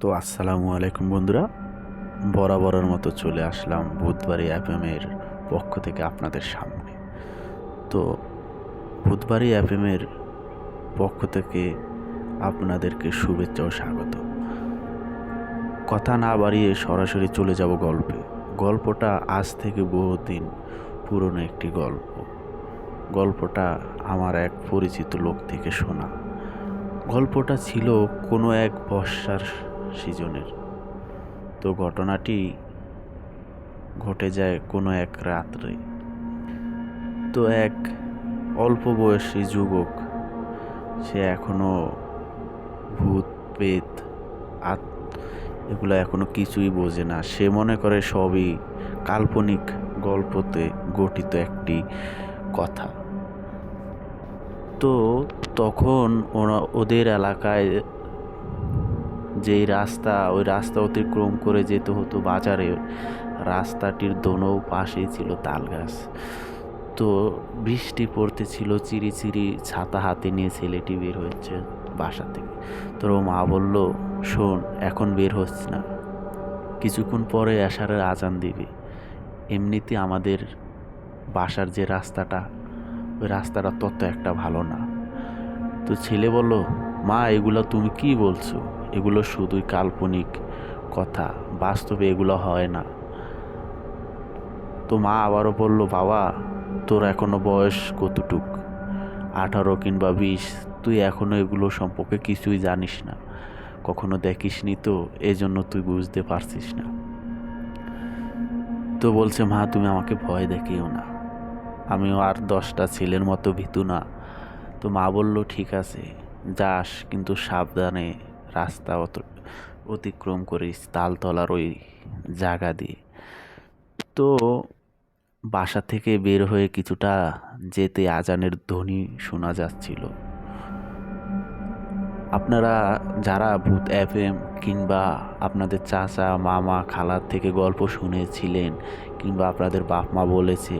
তো আসসালামু আলাইকুম বন্ধুরা, বরাবরের মতো চলে আসলাম ভূতবাড়ি এফএমের পক্ষ থেকে আপনাদের সামনে। তো ভূতবাড়ি এফএমের পক্ষ থেকে আপনাদেরকে শুভেচ্ছা ও স্বাগত। কথা না বাড়িয়ে সরাসরি চলে যাব গল্পে। গল্পটা আজ থেকে বহুদিন পুরনো একটি গল্প। গল্পটা আমার এক পরিচিত লোক থেকে শোনা। গল্পটা ছিল কোনো এক বর্ষার সিজনের। তো ঘটনাটি ঘটে যায় কোনো এক রাত্রে। তো এক অল্প বয়সী যুবক, সে এখনো ভূত প্রেত এগুলো এখনো কিছুই বোঝে না। সে মনে করে সবই কাল্পনিক গল্পতে গঠিত একটি কথা। তো তখন ওদের এলাকায় যেই রাস্তা, ওই রাস্তা অতিক্রম করে যেতে হতো বাজারে। রাস্তাটির দোনো পাশেই ছিল তাল গাছ। তো বৃষ্টি পড়তেছিল, চিরি ছাতা হাতে নিয়ে ছেলেটি বের হচ্ছে বাসা থেকে। তোর মা বলল, শোন, এখন বের হচ্ছে না, কিছুক্ষণ পরে এশারের আজান দিবে। এমনিতে আমাদের বাসার যে রাস্তাটা, ওই রাস্তাটা তত একটা ভালো না। তো ছেলে বলল, মা, এগুলো তুমি কি বলছো? এগুলো শুধুই কাল্পনিক কথা, বাস্তবে এগুলো হয় না। তো মা আবারও বলল, বাবা, তোর এখনো বয়স কতটুক, 18 কিংবা 20? তুই এখনো এগুলো সম্পর্কে কিছুই জানিস না, কখনো দেখিসনি, তো এজন্য তুই বুঝতে পারছিস না। তো বলছে, মা, তুমি আমাকে ভয় দেখিও না, আমিও আর 10টা ছেলের মতো ভীতু না। তো মা বলল, ঠিক আছে, যাস, কিন্তু সাবধানে রাস্তা অতিক্রম করিস, তালতলার ওই জায়গা দিয়ে। তো বাসা থেকে বের হয়ে কিছুটা যেতে আজানের ধ্বনি শোনা যাচ্ছিল। আপনারা যারা ভূত এফএম কিংবা আপনাদের চাচা মামা খালার থেকে গল্প শুনেছিলেন কিংবা আপনাদের বাপ মা বলেছে,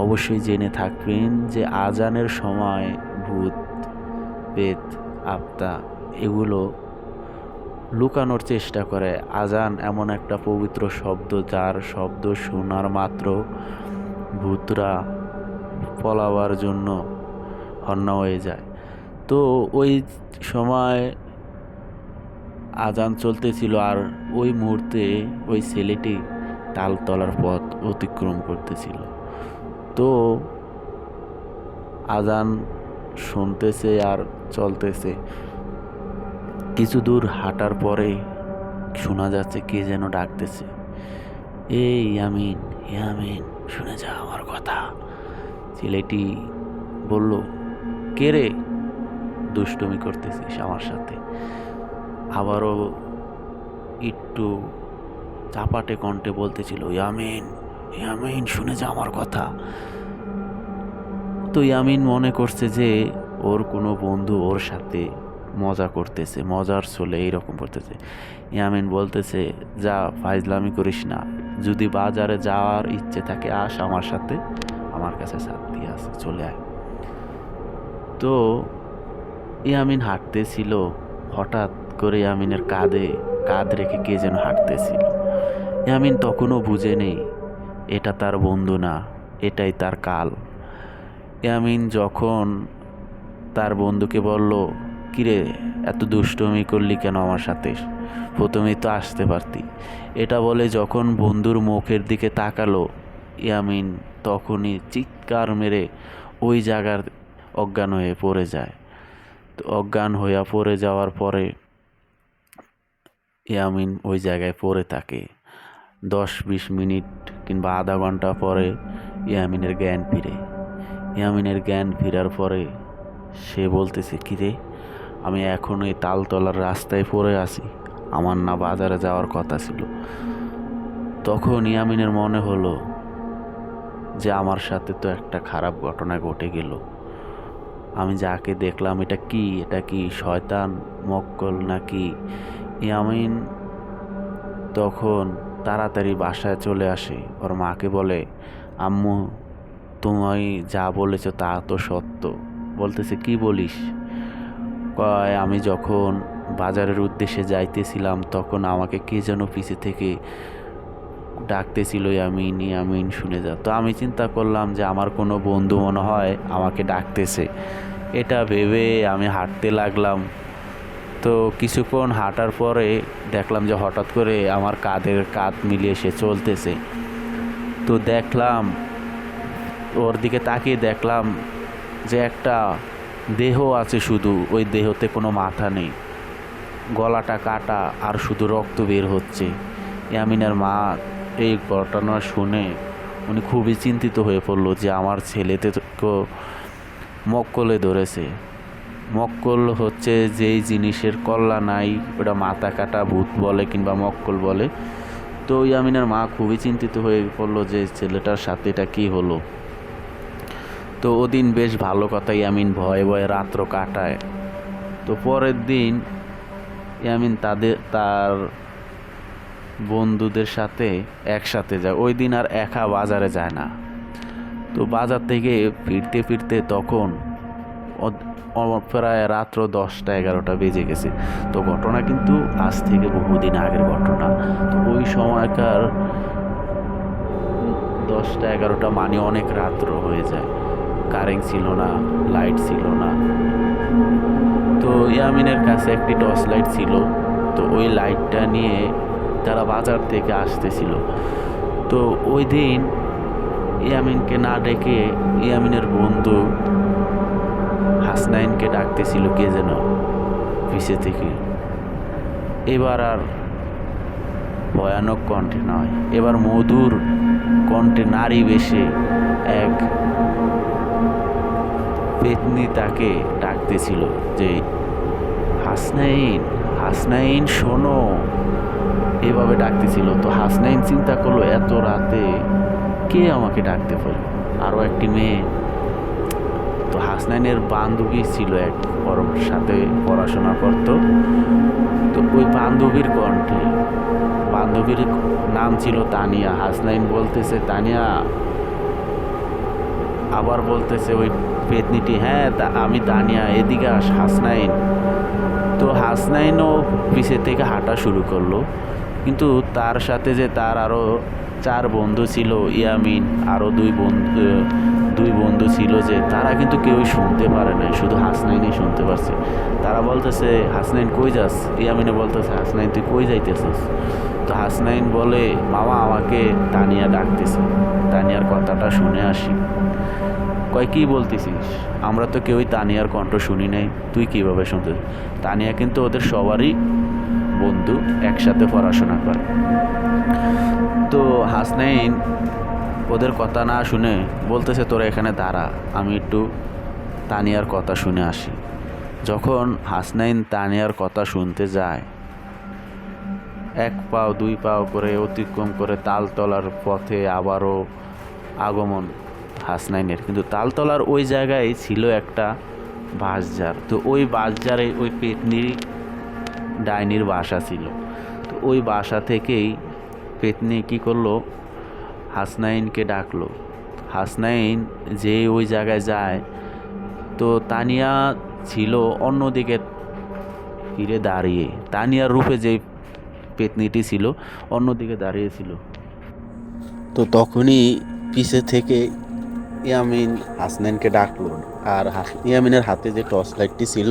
অবশ্যই জেনে থাকবেন যে আজানের সময় ভূত প্রেত আত্মা এগুলো লুকানোর চেষ্টা করে। আজান এমন একটা পবিত্র শব্দ, যার শব্দ শোনার মাত্র ভূতরা পলাবার জন্য হন্যা হয়ে যায়। তো ওই সময় আজান চলতেছিল, আর ওই মুহূর্তে ওই ছেলেটি তালতলার পথ অতিক্রম করতেছিল। তো আজান শুনতেছে আর চলতেছে। কিছু দূর হাঁটার পরে শোনা যাচ্ছে কে যেন ডাকতেছে, এই ইয়ামিন, ইয়ামিন, শুনে যা আমার কথা। ছেলেটি বলল, কে রে? দুষ্টুমি করতেছিস আমার সাথে? আবারও একটু চাপাটে কণ্ঠে বলতেছিল, ইয়ামিন, ইয়ামিন, শুনে যা আমার কথা। তো ইয়ামিন মনে করছে যে ওর কোনো বন্ধু ওর সাথে মজা করতেছে, মজার ছলে এইরকম করতেছে। ইয়ামিন বলতেছে, যা, ফাইজলামি করিস না, যদি বাজারে যাওয়ার ইচ্ছে থাকে আস আমার সাথে, আমার কাছে ছাত্রী আছে, চলে আয়। তো ইয়ামিন হাঁটতেছিল, হঠাৎ করে ইয়ামিনের কাঁধে কাঁধ রেখে কে যেন হাঁটতেছিল। ইয়ামিন তখনও বুঝে নেই এটা তার বন্ধু না, এটাই তার কাল। ইয়ামিন যখন তার বন্ধুকে বলল, কিরে, এত দুষ্টুমি করলি কেন আমার সাথে? প্রথমেই তো আসতে পারতি। এটা বলে যখন বন্ধুর মুখের দিকে তাকালো, ইয়ামিন তখনই চিৎকার মেরে ওই জায়গার অজ্ঞান হয়ে পড়ে যায়। তো অজ্ঞান হইয়া পড়ে যাওয়ার পরে ইয়ামিন ওই জায়গায় পড়ে থাকে। 10-20 মিনিট কিংবা আধা ঘন্টা পরে ইয়ামিনের জ্ঞান ফিরে। ইয়ামিনের জ্ঞান ফেরার পরে সে বলতেছে, কিরে, আমি এখন এই তালতলার রাস্তায় পড়ে আছি, আমার না বাজারে যাওয়ার কথা ছিল? তখন ইয়ামিনের মনে হলো যে আমার সাথে তো একটা খারাপ ঘটনা ঘটে গেল। আমি যাকে দেখলাম, এটা কি শয়তান মক্কল নাকি? ইয়ামিন তখন তাড়াতাড়ি বাসায় চলে আসে, ওর মাকে বলে, আম্মু, তুমি যা বলেছ তা তো সত্য। বলতেছে, কি বলিস? কয়, আমি যখন বাজারের উদ্দেশ্যে যাইতেছিলাম, তখন আমাকে কে যেন পিছে থেকে ডাকতেছিল, ইয়ামিন ইয়ামিন শুনে যা। তো আমি চিন্তা করলাম যে আমার কোনো বন্ধু মনে হয় আমাকে ডাকতেছে। এটা ভেবে আমি হাঁটতে লাগলাম। তো কিছুক্ষণ হাঁটার পরে দেখলাম যে হঠাৎ করে আমার কাঁধের কাঁধ মিলিয়ে সে চলতেছে। তো দেখলাম, ওর দিকে তাকিয়ে দেখলাম যে একটা দেহ আছে, শুধু ওই দেহতে কোনো মাথা নেই, গলাটা কাটা আর শুধু রক্ত বের হচ্ছে। ইয়ামিনের মা এই ঘটনা শুনে উনি খুবই চিন্তিত হয়ে পড়লো যে আমার ছেলেতে তো মক্কলে ধরেছে। মক্কল হচ্ছে যেই জিনিসের কল্লা নাই, ওটা মাথা কাটা ভূত বলে কিংবা মক্কল বলে। তো ইয়ামিনের মা খুবই চিন্তিত হয়ে পড়লো যে ছেলেটার সাথে এটা কী হলো। তো ওদিন বেশ ভালো কথা, ইয়ামিন ভয়ে ভয়ে রাত্র কাটায়। তো পরের দিন ইয়ামিন তার বন্ধুদের সাথে একসাথে যায়। ওই দিন আর একা বাজারে যায় না। তো বাজার থেকে ফিরতে ফিরতে তখন প্রায় রাত্র 10টা-11টা বেজে গেছে। তো ঘটনা কিন্তু আজ থেকে বহুদিন আগের ঘটনা। তো ওই সময়কার 10টা-11টা মানে অনেক রাত্র হয়ে যায়। কারেন্ট ছিল না, লাইট ছিল না। তো ইয়ামিনের কাছে একটি টর্চ লাইট ছিল। তো ওই লাইটটা নিয়ে তারা বাজার থেকে আসতেছিল। তো ওই দিন ইয়ামিনকে না ডেকে ইয়ামিনের বন্ধু হাসনাইনকে ডাকতেছিল কে যেন পিছে থেকে। এবার আর ভয়ানক কণ্ঠে নয়, এবার মধুর কণ্ঠে নারী বেশে এক পেতনি তাকে ডাকতেছিল যে হাসনাইন হাসনাইন শোনো, এভাবে ডাকতেছিল। তো হাসনাইন চিন্তা করলো এত রাতে কে আমাকে ডাকতে পারলো, আরও একটি মেয়ে। তো হাসনাইনের বান্ধবী ছিল এক, ওর সাথে পড়াশোনা করত। তো ওই বান্ধবীর কণ্ঠে, বান্ধবীর নাম ছিল তানিয়া। হাসনাইন বলতেছে তানিয়া, আবার বলতেছে ওই পেতনিটি, হ্যাঁ আমি তানিয়া, এদিকে আস হাসনাইন। তো হাসনাইনও পিছে থেকে হাঁটা শুরু করলো। কিন্তু তার সাথে যে তার আরও 4 বন্ধু ছিল, ইয়ামিন আরও 2 বন্ধু ছিল, যে তারা কিন্তু কেউই শুনতে পারে নাই, শুধু হাসনাইনই শুনতে পারছে। তারা বলতেছে হাসনাইন কই যাস, ইয়ামিনে বলতেছে হাসনাইন তুই কই যাইতেছিস। তো হাসনাইন বলে মামা আমাকে তানিয়া ডাকতেছে, তানিয়ার কথাটা শুনে আসি। কয় কী বলতেছিস, আমরা তো কেউই তানিয়ার কণ্ঠ শুনি নাই, তুই কীভাবে শুনতে। তানিয়া কিন্তু ওদের সবারই বন্ধু, একসাথে পড়াশোনা করে। তো হাসনাইন ওদের কথা না শুনে বলতেছে তোরা এখানে দাঁড়া, আমি একটু তানিয়ার কথা শুনে আসি। যখন হাসনাইন তানিয়ার কথা শুনতে যায়, 1 পাও 2 পাও করে অতিক্রম করে তালতলার পথে আবারও আগমন হাসনাইনের। কিন্তু তালতলার ওই জায়গায় ছিল একটা বাঁশঝাড়। তো ওই বাঁশঝাড়ে ওই পেতনি ডাইনির বাসা ছিল। তো ওই বাসা থেকেই পেতনি কী করলো, হাসনাইনকে ডাকলো। হাসনাইন যে ওই জায়গায় যায়, তো তানিয়া ছিল অন্যদিকে ফিরে দাঁড়িয়ে। তানিয়ার রূপে যে পেতনিটি ছিল অন্যদিকে দাঁড়িয়েছিল। তো তখনই পিছে থেকে ইয়ামিন হাসনাইনকে ডাকলো। আর ইয়ামিনের হাতে যে টর্চ লাইটটি ছিল,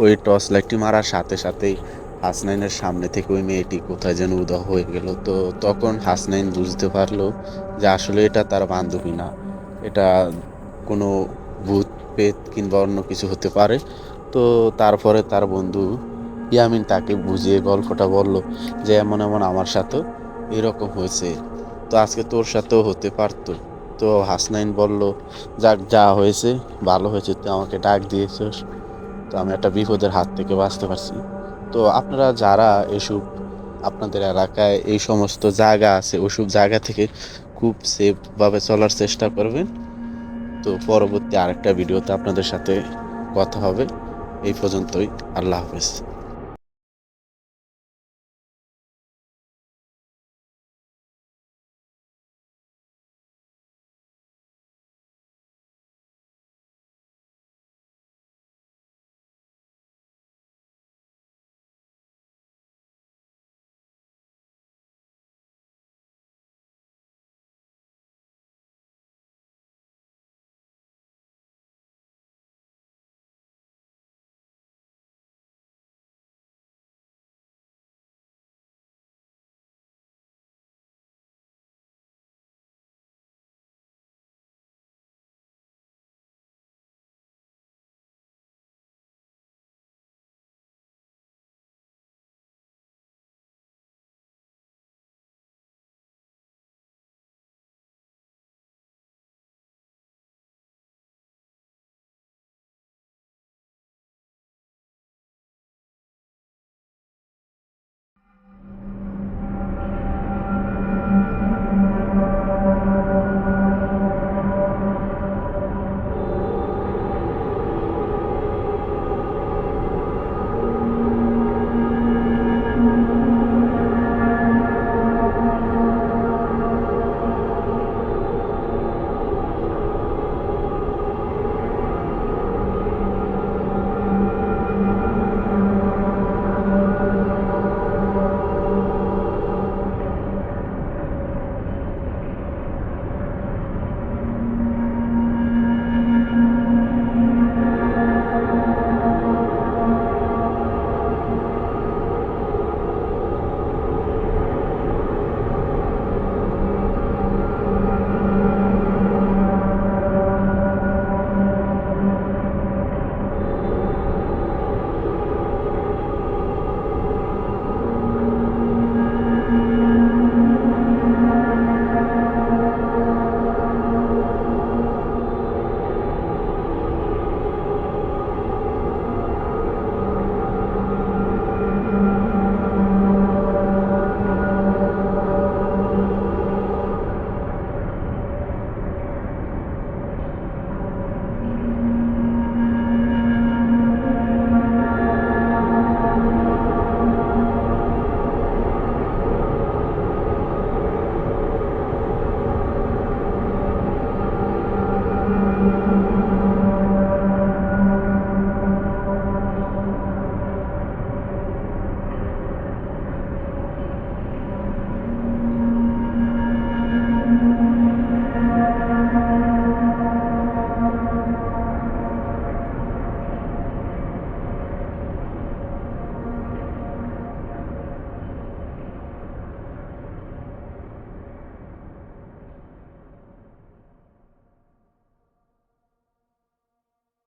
ওই টর্চ লাইটটি মারার সাথে সাথেই হাসনাইনের সামনে থেকে ওই মেয়েটি কোথায় যেন উধাও হয়ে গেল। তো তখন হাসনাইন বুঝতে পারলো যে আসলে এটা তার বান্ধবী না, এটা কোনো ভূত পেত কিংবা অন্য কিছু হতে পারে। তো তারপরে তার বন্ধু ইয়ামিন তাকে বুঝিয়ে গল্পটা বলল যে এমন এমন আমার সাথেও এরকম হয়েছে, তো আজকে তোর সাথেও হতে পারতো। তো হাসনাইন বলল যাক, যা হয়েছে ভালো হয়েছে, তুই আমাকে ডাক দিয়েছিস, তো আমি একটা বিপদের হাত থেকে বাঁচতে পারছি। তো আপনারা যারা এসব আপনাদের এলাকায় এই সমস্ত জায়গা আছে, ওইসব জায়গা থেকে খুব সেফভাবে চলার চেষ্টা করবেন। তো পরবর্তী আরেকটা ভিডিওতে আপনাদের সাথে কথা হবে। এই পর্যন্তই, আল্লাহ হাফেজ।